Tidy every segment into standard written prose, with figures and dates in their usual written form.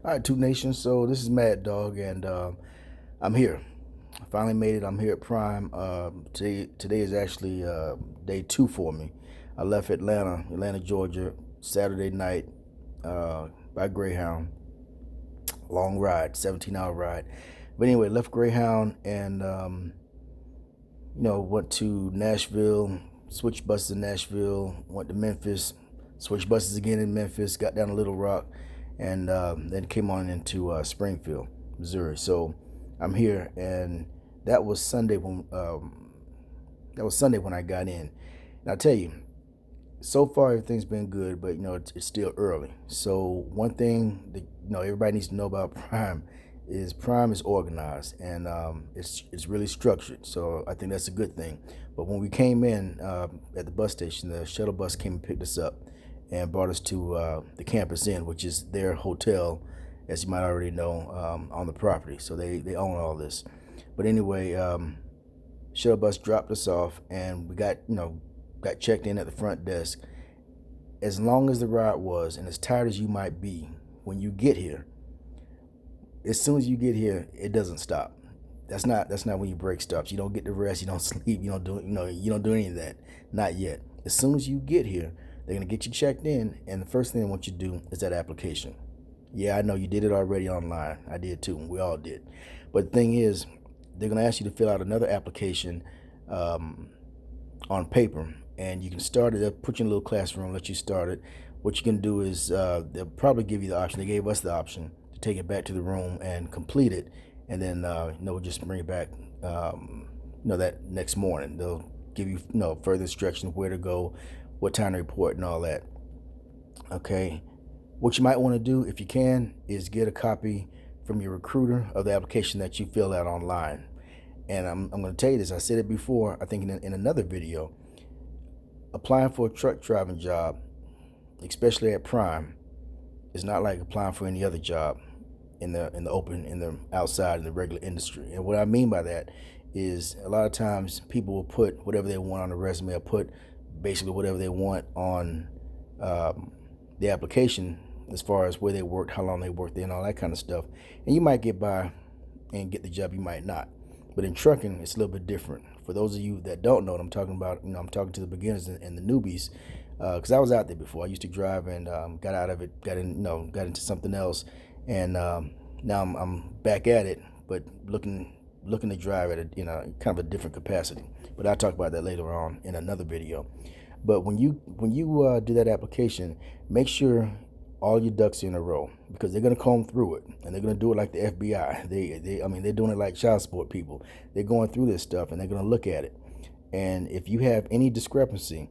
All right, Two Nations. So this is Mad Dog, and I'm here. I finally made it. I'm here at Prime. Today is actually day two for me. I left Atlanta, Georgia, Saturday night by Greyhound. Long ride, 17-hour ride. But anyway, left Greyhound and went to Nashville. Switched buses in Nashville. Went to Memphis. Switched buses again in Memphis. Got down to Little Rock, and then came on into Springfield, Missouri. So I'm here, and that was Sunday when I got in. And I'll tell you, so far everything's been good, but it's still early. So one thing that everybody needs to know about Prime is organized, and it's really structured. So I think that's a good thing. But when we came in at the bus station, the shuttle bus came and picked us up and brought us to the Campus Inn, which is their hotel, as you might already know, on the property. So they own all this. But anyway, shuttle bus dropped us off, and we got checked in at the front desk. As long as the ride was, and as tired as you might be when you get here, as soon as you get here, it doesn't stop. That's not when your break stops. You don't get to rest. You don't sleep. You don't do any of that. Not yet. As soon as you get here, they're gonna get you checked in, and the first thing they want you to do is that application. Yeah, I know you did it already online. I did too. We all did. But the thing is, they're gonna ask you to fill out another application on paper, and you can start it. They'll put you in a little classroom, let you start it. What you can do is they'll probably give you the option. They gave us the option to take it back to the room and complete it, and then we'll just bring it back. That next morning they'll give you further instructions where to go, what time to report, and all that. Okay. What you might want to do, if you can, is get a copy from your recruiter of the application that you fill out online. And I'm going to tell you this. I said it before, I think in another video. Applying for a truck driving job, especially at Prime, is not like applying for any other job in the open, in the outside, in the regular industry. And what I mean by that is a lot of times people will put whatever they want on the resume, or put basically whatever they want on the application, as far as where they worked, how long they worked there, and all that kind of stuff. And you might get by and get the job, you might not. But in trucking, it's a little bit different. For those of you that don't know what I'm talking about, I'm talking to the beginners and the newbies, because I was out there before. I used to drive and got out of it, got into something else, and now I'm back at it, but looking to drive at it kind of a different capacity. But I'll talk about that later on in another video. But when you do that application, make sure all your ducks are in a row, because they're gonna comb through it, and they're gonna do it like the FBI. They're doing it like child support people. They're going through this stuff, and they're gonna look at it. And if you have any discrepancy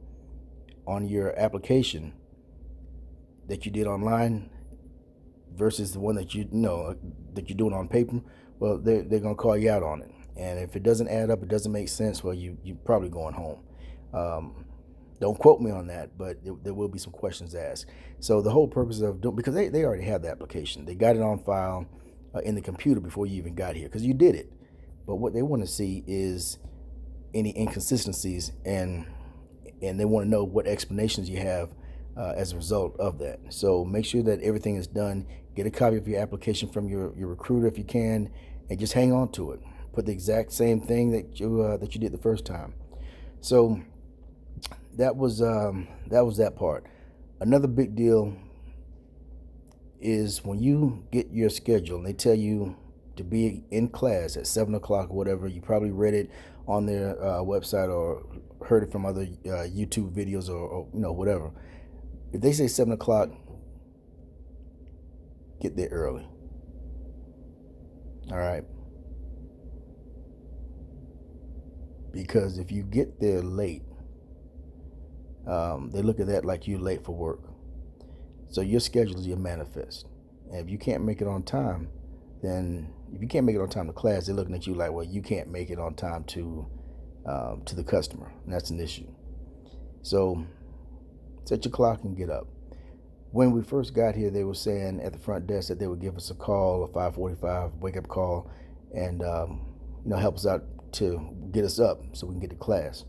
on your application that you did online versus the one that that you're doing on paper, well, they're gonna call you out on it. And if it doesn't add up, it doesn't make sense, well, you're probably going home. Don't quote me on that, but there will be some questions asked. So the whole purpose of because they already have the application. They got it on file in the computer before you even got here, because you did it. But what they want to see is any inconsistencies, and they want to know what explanations you have as a result of that. So make sure that everything is done. Get a copy of your application from your recruiter if you can, and just hang on to it. Put the exact same thing that you did the first time. So that was that part. Another big deal is when you get your schedule and they tell you to be in class at 7 o'clock or whatever. You probably read it on their website or heard it from other YouTube videos or whatever. If they say 7 o'clock, get there early. All right. Because if you get there late, they look at that like you're late for work. So your schedule is your manifest. And if you can't make it on time, then if you can't make it on time to class, they're looking at you like, well, you can't make it on time to the customer. And that's an issue. So set your clock and get up. When we first got here, they were saying at the front desk that they would give us a call, a 5:45 wake-up call, and help us out to get us up so we can get to class.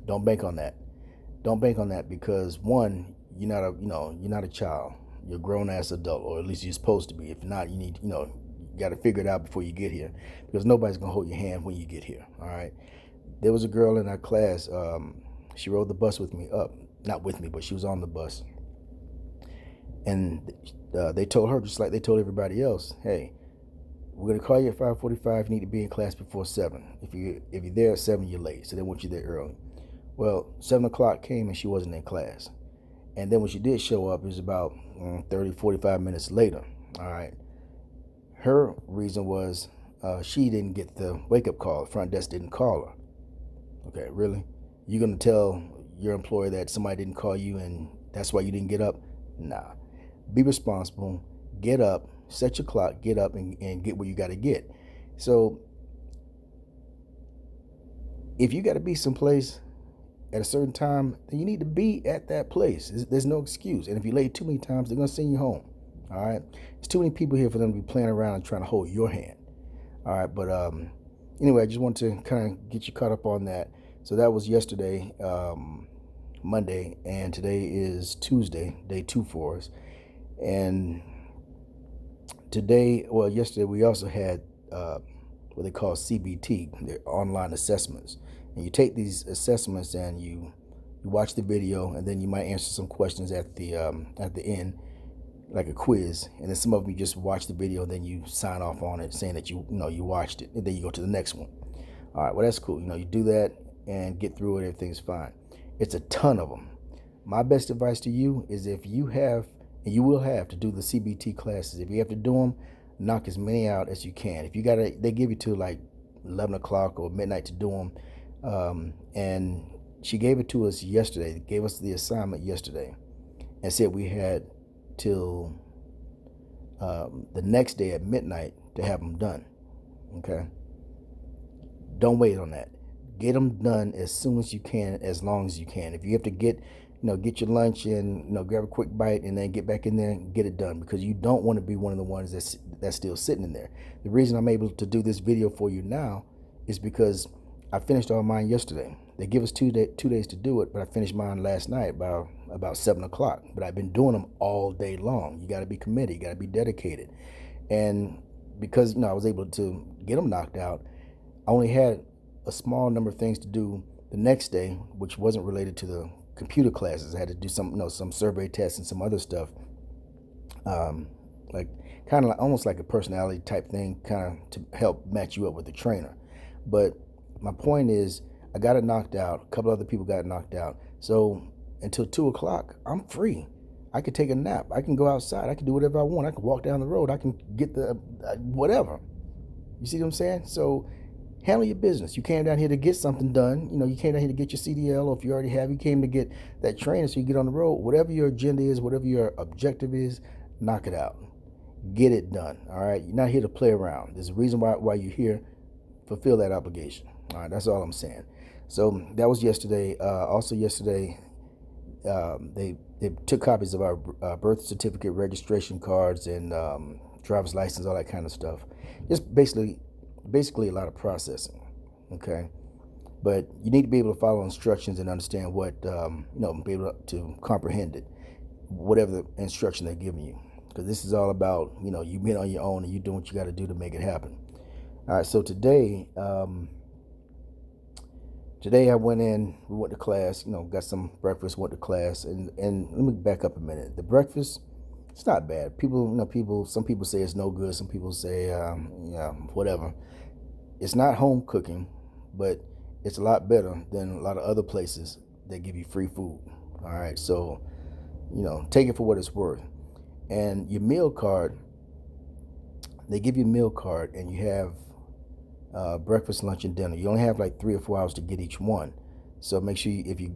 Don't bank on that. Don't bank on that, because one, you're not a child. You're a grown ass adult, or at least you're supposed to be. If not, you need, you got to figure it out before you get here, because nobody's gonna hold your hand when you get here. All right. There was a girl in our class. She rode the bus with me up, not with me, but she was on the bus, and they told her just like they told everybody else, hey, we're gonna call you at 5:45. You need to be in class before 7. If you're there at 7, you're late. So they want you there early. Well, 7 o'clock came and she wasn't in class. And then when she did show up, it was about 30, 45 minutes later. All right. Her reason was she didn't get the wake up call. The front desk didn't call her. Okay, really? You're gonna tell your employer that somebody didn't call you and that's why you didn't get up? Nah. Be responsible. Get up. Set your clock. Get up and get where you got to get. So if you got to be someplace at a certain time, then you need to be at that place. There's no excuse. And if you're late too many times, they're gonna send you home. All right. There's too many people here for them to be playing around and trying to hold your hand. All right. But anyway, I just want to kind of get you caught up on that. So that was yesterday, Monday, and today is Tuesday, day 2 for us. And yesterday we also had what they call CBT, they're online assessments. And you take these assessments and you watch the video, and then you might answer some questions at the end, like a quiz. And then some of them you just watch the video and then you sign off on it saying that you watched it, and then you go to the next one. All right, well, that's cool. You do that and get through it, everything's fine. It's a ton of them. My best advice to you is, if you have, and you will have to do the CBT classes, if you have to do them, knock as many out as you can. If you gotta, they give you to like 11 o'clock or midnight to do them. And she gave it to us yesterday, gave us the assignment yesterday, and said we had till the next day at midnight to have them done. Okay? Don't wait on that. Get them done as soon as you can, as long as you can. If you have to get your lunch and grab a quick bite and then get back in there and get it done, because you don't want to be one of the ones that's still sitting in there. The reason I'm able to do this video for you now is because I finished all mine yesterday. They give us 2 days to do it, but I finished mine last night by about 7 o'clock. But I've been doing them all day long. You got to be committed. You got to be dedicated. And because I was able to get them knocked out, I only had a small number of things to do the next day, which wasn't related to the computer classes. I had to do some survey tests and some other stuff, like kind of almost like a personality type thing, kind of to help match you up with the trainer. But my point is, I got it knocked out. A couple other people got it knocked out. So until 2 o'clock, I'm free. I could take a nap. I can go outside. I can do whatever I want. I can walk down the road. I can get the whatever. You see what I'm saying? So handle your business. You came down here to get something done. You came down here to get your CDL, or if you already have, you came to get that training so you get on the road. Whatever your agenda is, whatever your objective is, knock it out. Get it done. All right? You're not here to play around. There's a reason why you're here. Fulfill that obligation. All right? That's all I'm saying. So that was yesterday. Also yesterday, they took copies of our birth certificate, registration cards, and driver's license, all that kind of stuff. Just basically a lot of processing. Okay, but you need to be able to follow instructions and understand what be able to comprehend it, whatever the instruction they're giving you, because this is all about you being on your own and you doing what you got to do to make it happen. All right, so today I went to class, got some breakfast, went to class, and let me back up a minute. The breakfast, it's not bad. Some people say it's no good. Some people say, whatever. It's not home cooking, but it's a lot better than a lot of other places that give you free food. All right, so, take it for what it's worth. And your meal card, they give you a meal card, and you have breakfast, lunch, and dinner. You only have like 3 or 4 hours to get each one. So make sure if you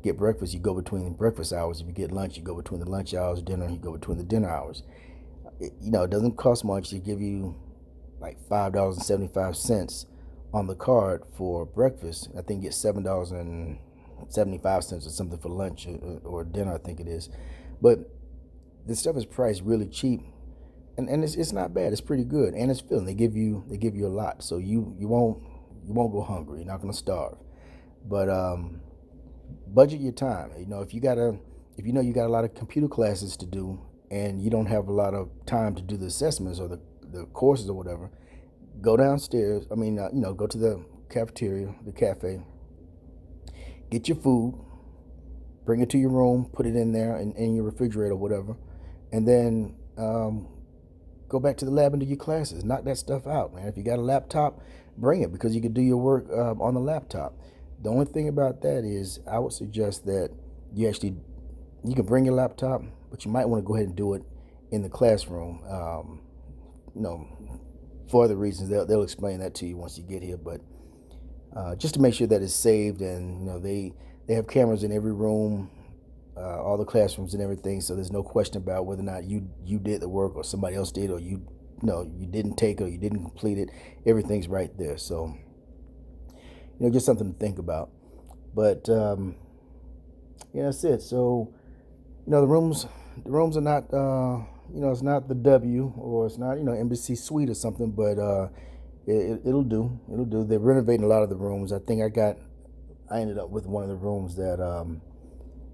get breakfast, you go between the breakfast hours. If you get lunch, you go between the lunch hours. Dinner, you go between the dinner hours. It doesn't cost much. They give you like $5.75 on the card for breakfast. I think you get $7.75 or something for lunch or dinner, I think it is. But this stuff is priced really cheap. And it's not bad. It's pretty good, and it's filling. They give you a lot, so you won't go hungry. You're not gonna starve. But budget your time. If you got a lot of computer classes to do, and you don't have a lot of time to do the assessments or the courses or whatever, go downstairs. Go to the cafeteria, the cafe, get your food, bring it to your room, put it in there in your refrigerator or whatever, and then go back to the lab and do your classes. Knock that stuff out, man. If you got a laptop, bring it, because you can do your work on the laptop. The only thing about that is I would suggest that you can bring your laptop, but you might want to go ahead and do it in the classroom. For other reasons, they'll explain that to you once you get here. But just to make sure that it's saved, and they have cameras in every room, all the classrooms and everything, so there's no question about whether or not you did the work or somebody else did, or you didn't take it or you didn't complete it. Everything's right there. So just something to think about. But that's it. So the rooms are not it's not the W, or it's not Embassy Suite or something, but it'll do. They're renovating a lot of the rooms. I think I ended up with one of the rooms that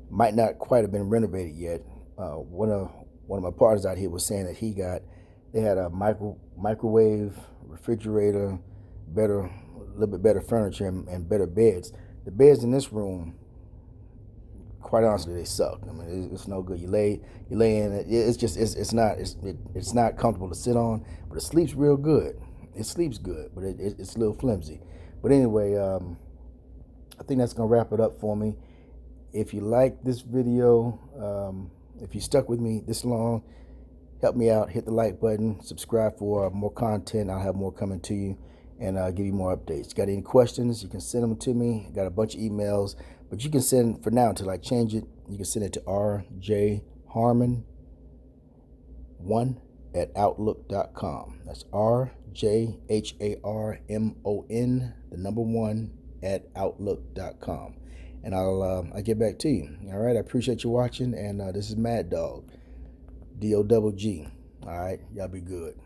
might not quite have been renovated yet. One of my partners out here was saying that they had a microwave, refrigerator, a little bit better furniture, and better beds. The beds in this room, quite honestly, they suck. I mean, it's no good. You lay in it. It's not comfortable to sit on, but it sleeps real good. It sleeps good, but it's a little flimsy. But anyway, I think that's gonna wrap it up for me. If you like this video, if you stuck with me this long, help me out. Hit the like button. Subscribe for more content. I'll have more coming to you, and I'll give you more updates. Got any questions, you can send them to me. Got a bunch of emails, but you can send, for now, until I change it, you can send it to rjharmon1@outlook.com. That's RJHARMON, the number 1, @outlook.com. And I'll get back to you. All right, I appreciate you watching, and this is Mad Dog, DOGG. All right, y'all be good.